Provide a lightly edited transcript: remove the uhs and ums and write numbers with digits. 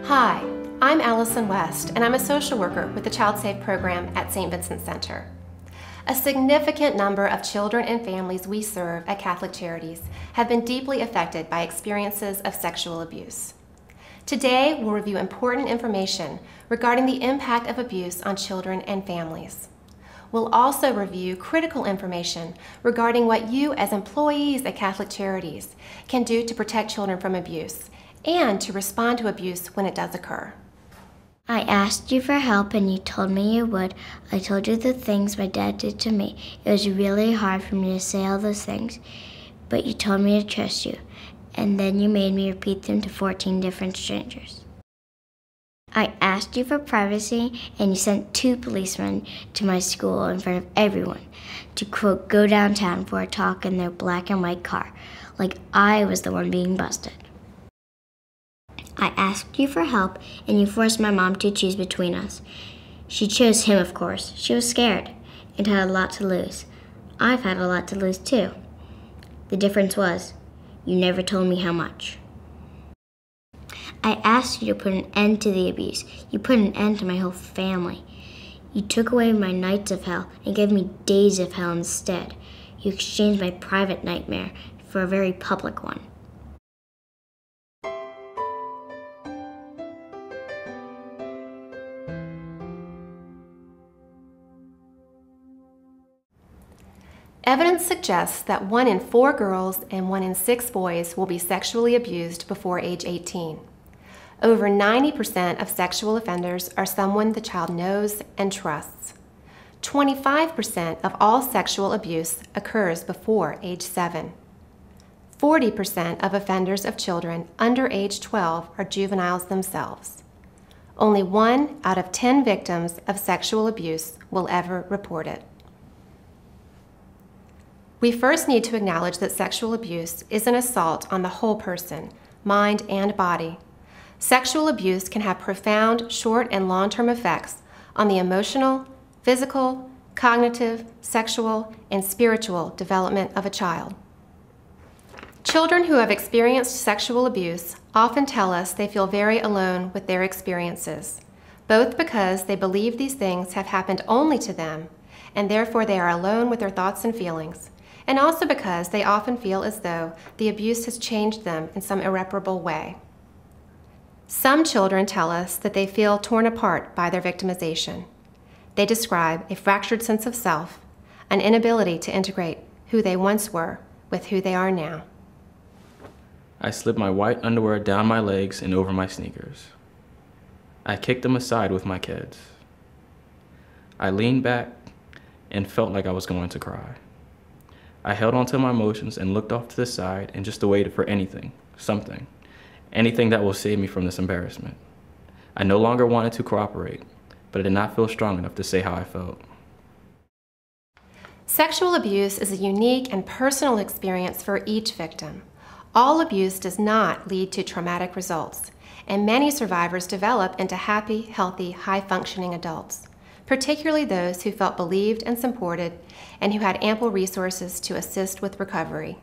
Hi, I'm Allison West, and I'm a social worker with the ChildSafe program at St. Vincent Center. A significant number of children and families we serve at Catholic Charities have been deeply affected by experiences of sexual abuse. Today, we'll review important information regarding the impact of abuse on children and families. We'll also review critical information regarding what you as employees at Catholic Charities can do to protect children from abuse and to respond to abuse when it does occur. I asked you for help and you told me you would. I told you the things my dad did to me. It was really hard for me to say all those things, but you told me to trust you, and then you made me repeat them to 14 different strangers. I asked you for privacy, and you sent 2 policemen to my school in front of everyone to, quote, go downtown for a talk in their black and white car, like I was the one being busted. I asked you for help, and you forced my mom to choose between us. She chose him, of course. She was scared and had a lot to lose. I've had a lot to lose, too. The difference was, you never told me how much. I asked you to put an end to the abuse. You put an end to my whole family. You took away my nights of hell and gave me days of hell instead. You exchanged my private nightmare for a very public one. Evidence suggests that 1 in 4 girls and 1 in 6 boys will be sexually abused before age 18. Over 90% of sexual offenders are someone the child knows and trusts. 25% of all sexual abuse occurs before age 7. 40% of offenders of children under age 12 are juveniles themselves. Only 1 out of 10 victims of sexual abuse will ever report it. We first need to acknowledge that sexual abuse is an assault on the whole person, mind and body. Sexual abuse can have profound short and long-term effects on the emotional, physical, cognitive, sexual, and spiritual development of a child. Children who have experienced sexual abuse often tell us they feel very alone with their experiences, both because they believe these things have happened only to them, and therefore they are alone with their thoughts and feelings, and also because they often feel as though the abuse has changed them in some irreparable way. Some children tell us that they feel torn apart by their victimization. They describe a fractured sense of self, an inability to integrate who they once were with who they are now. I slipped my white underwear down my legs and over my sneakers. I kicked them aside with my kids. I leaned back and felt like I was going to cry. I held onto my emotions and looked off to the side and just waited for anything, something. Anything that will save me from this embarrassment. I no longer wanted to cooperate, but I did not feel strong enough to say how I felt. Sexual abuse is a unique and personal experience for each victim. All abuse does not lead to traumatic results, and many survivors develop into happy, healthy, high-functioning adults, particularly those who felt believed and supported and who had ample resources to assist with recovery.